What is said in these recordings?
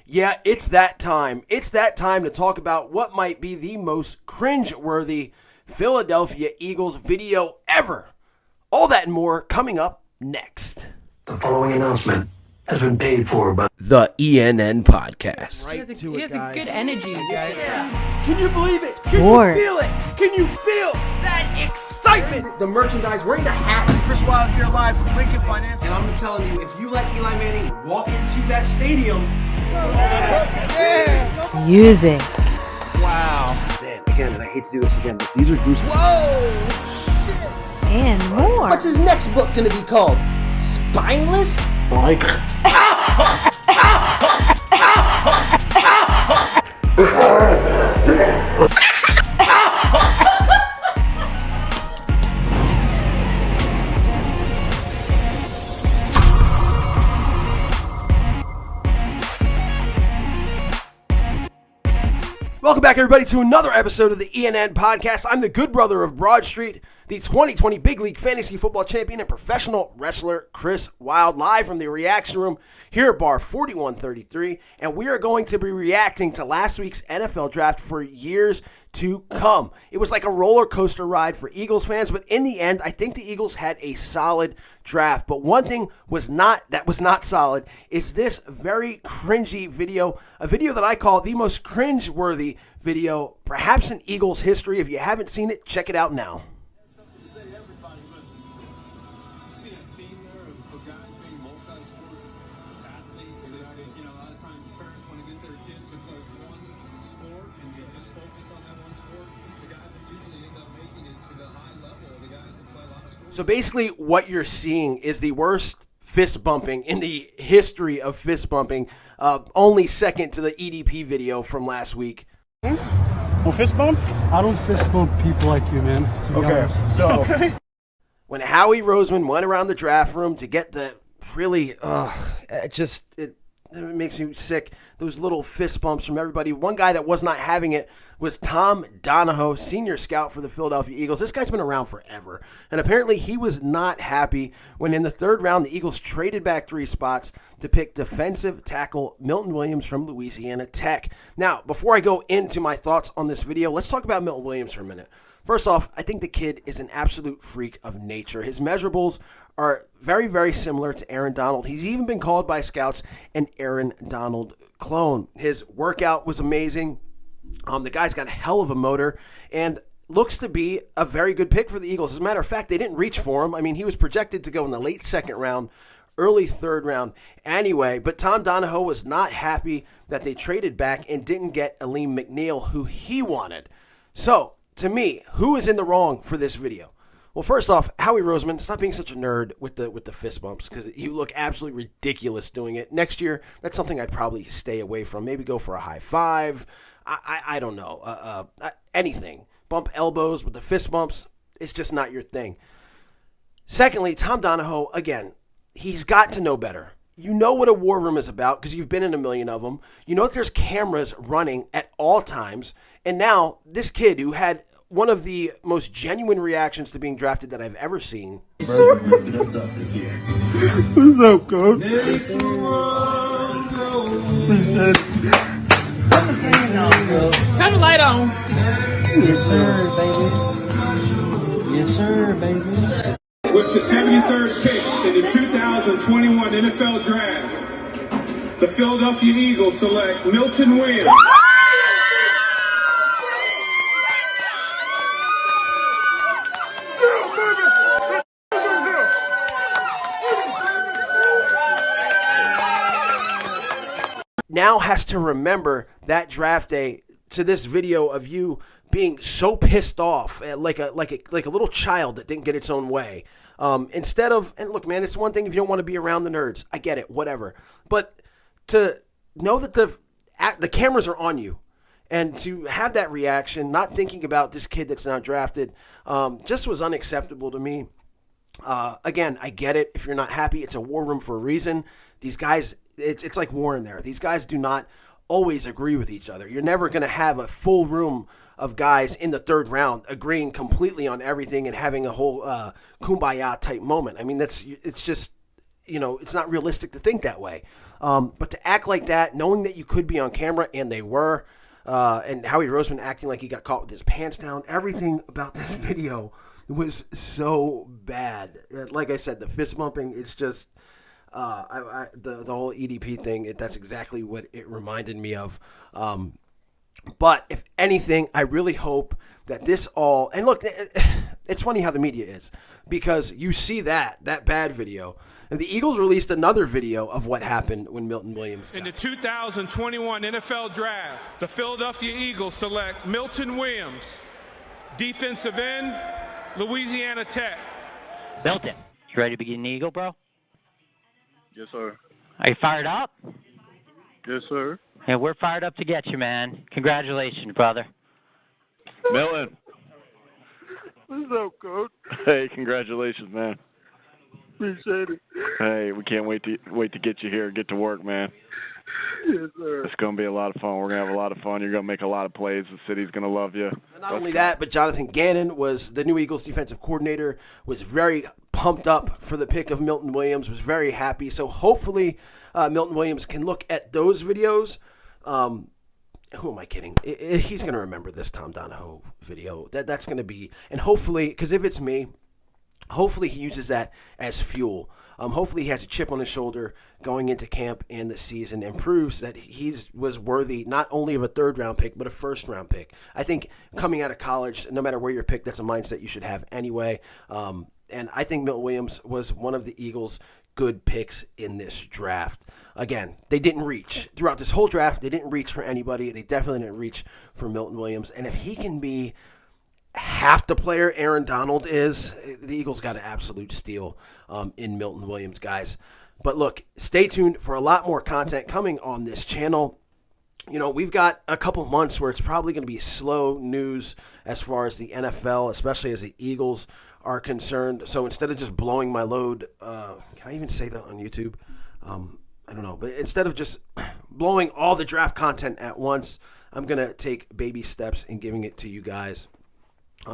Yeah, it's that time. It's that time to talk about what might be the most cringe-worthy Philadelphia Eagles video ever. All that and more coming up next. The following announcement has been paid for by the ENN Podcast. He has a good energy, you guys. Yeah. Can you believe it? Sports. Can you feel it? Can you feel that excitement? The merchandise, wearing the hats. Chris Wild here live from Lincoln Finance. And I'm telling you, if you let Eli Manning walk into that stadium... Music. Wow. Man, again, and I hate to do this again, but these are goosebumps. Whoa! And more. What's his next book gonna be called? Spineless? Mike. Welcome back, everybody, to another episode of the ENN Podcast. I'm the good brother of Broad Street, the 2020 Big League Fantasy Football Champion and professional wrestler Chris Wild, live from the Reaction Room here at Bar 4133, and we are going to be reacting to last week's NFL Draft for years to come. It was like a roller coaster ride for Eagles fans, but in the end, I think the Eagles had a solid draft. But one thing was not solid is this very cringy video, a video that I call the most cringe-worthy video, perhaps in Eagles history. If you haven't seen it, check it out now. So basically what you're seeing is the worst fist bumping in the history of fist bumping, only second to the EDP video from last week. Well, fist bump? I don't fist bump people like you, man. Okay. When Howie Roseman went around the draft room to get the really, it makes me sick. Those little fist bumps from everybody. One guy that was not having it was Tom Donahoe, senior scout for the Philadelphia Eagles. This guy's been around forever. And apparently he was not happy when in the third round the Eagles traded back 3 spots to pick defensive tackle Milton Williams from Louisiana Tech. Now, before I go into my thoughts on this video, let's talk about Milton Williams for a minute. First off, I think the kid is an absolute freak of nature. His measurables are very, very similar to Aaron Donald. He's even been called by scouts an Aaron Donald clone. His workout was amazing. The guy's got a hell of a motor and looks to be a very good pick for the Eagles. As a matter of fact, they didn't reach for him. I mean, he was projected to go in the late second round, early third round anyway. But Tom Donahoe was not happy that they traded back and didn't get Aleem McNeil, who he wanted. So, to me, who is in the wrong for this video? Well, first off, Howie Roseman, stop being such a nerd with the fist bumps because you look absolutely ridiculous doing it. Next year, that's something I'd probably stay away from. Maybe go for a high five. I don't know. Anything. Bump elbows with the fist bumps. It's just not your thing. Secondly, Tom Donahoe, again, he's got to know better. You know what a war room is about because you've been in a million of them. You know that there's cameras running at all times. And now this kid who had one of the most genuine reactions to being drafted that I've ever seen. What's up this year? What's up, coach? Turn the light on. Yes, sir, baby. Yes, sir, baby. With the 73rd pick in the 2021 NFL Draft, the Philadelphia Eagles select Milton Williams. Now has to remember that draft day to this video of you being so pissed off, like a little child that didn't get its own way. Instead of, and look, man, it's one thing if you don't want to be around the nerds. I get it, whatever. But to know that the cameras are on you and to have that reaction, not thinking about this kid that's now drafted, just was unacceptable to me. Again, I get it. If you're not happy, it's a war room for a reason. These guys, it's like war in there. These guys do not always agree with each other. You're never going to have a full room of guys in the third round agreeing completely on everything and having a whole kumbaya type moment. I mean, it's just it's not realistic to think that way. But to act like that, knowing that you could be on camera, and they were, and Howie Roseman acting like he got caught with his pants down, everything about this video was so bad. Like I said, the fist bumping, it's just, the whole EDP thing, that's exactly what it reminded me of. But if anything, I really hope that this all, and look, it's funny how the media is, because you see that bad video, and the Eagles released another video of what happened when Milton Williams In the 2021 NFL Draft, the Philadelphia Eagles select Milton Williams, defensive end, Louisiana Tech. Milton, you ready to begin the Eagle, bro? Yes, sir. Are you fired up? Yes, sir. Yeah, we're fired up to get you, man. Congratulations, brother. Millen. What's up, Coach? Hey, congratulations, man. Appreciate it. Hey, we can't wait to get you here and get to work, man. Yes, sir. It's going to be a lot of fun. We're going to have a lot of fun. You're going to make a lot of plays. The city's going to love you. And not only that, but Jonathan Gannon was the new Eagles defensive coordinator, was very pumped up for the pick of Milton Williams, was very happy. So hopefully Milton Williams can look at those videos. Who am I kidding? He's going to remember this Tom Donahoe video. That's going to be, and hopefully, because if it's me, hopefully he uses that as fuel. Hopefully he has a chip on his shoulder going into camp and the season, and proves that he was worthy not only of a third-round pick, but a first-round pick. I think coming out of college, no matter where you're picked, that's a mindset you should have anyway. And I think Milton Williams was one of the Eagles' good picks in this draft. Again, they didn't reach. Throughout this whole draft, they didn't reach for anybody. They definitely didn't reach for Milton Williams. And if he can be half the player Aaron Donald is, the Eagles got an absolute steal in Milton Williams, guys. But look, stay tuned for a lot more content coming on this channel. We've got a couple months where it's probably going to be slow news as far as the NFL, especially as the Eagles are concerned. So instead of just blowing my load, can I even say that on YouTube? I don't know. But instead of just blowing all the draft content at once, I'm going to take baby steps in giving it to you guys.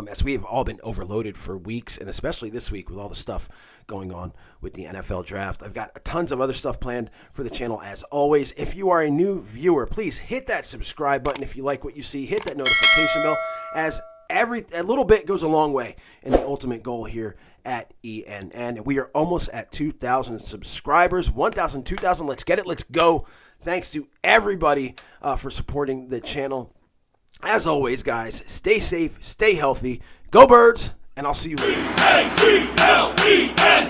As we have all been overloaded for weeks, and especially this week with all the stuff going on with the NFL draft. I've got tons of other stuff planned for the channel as always. If you are a new viewer, please hit that subscribe button. If you like what you see, hit that notification bell, as a little bit goes a long way in the ultimate goal here at ENN. And we are almost at 2,000 subscribers. 1,000, 2,000, let's get it, let's go. Thanks to everybody for supporting the channel. As always, guys, stay safe, stay healthy, go Birds, and I'll see you later. E-A-G-L-E-S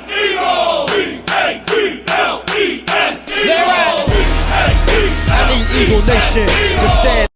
Eagles! E-A-G-L-E-S Eagles! I need Eagle Nation to stand.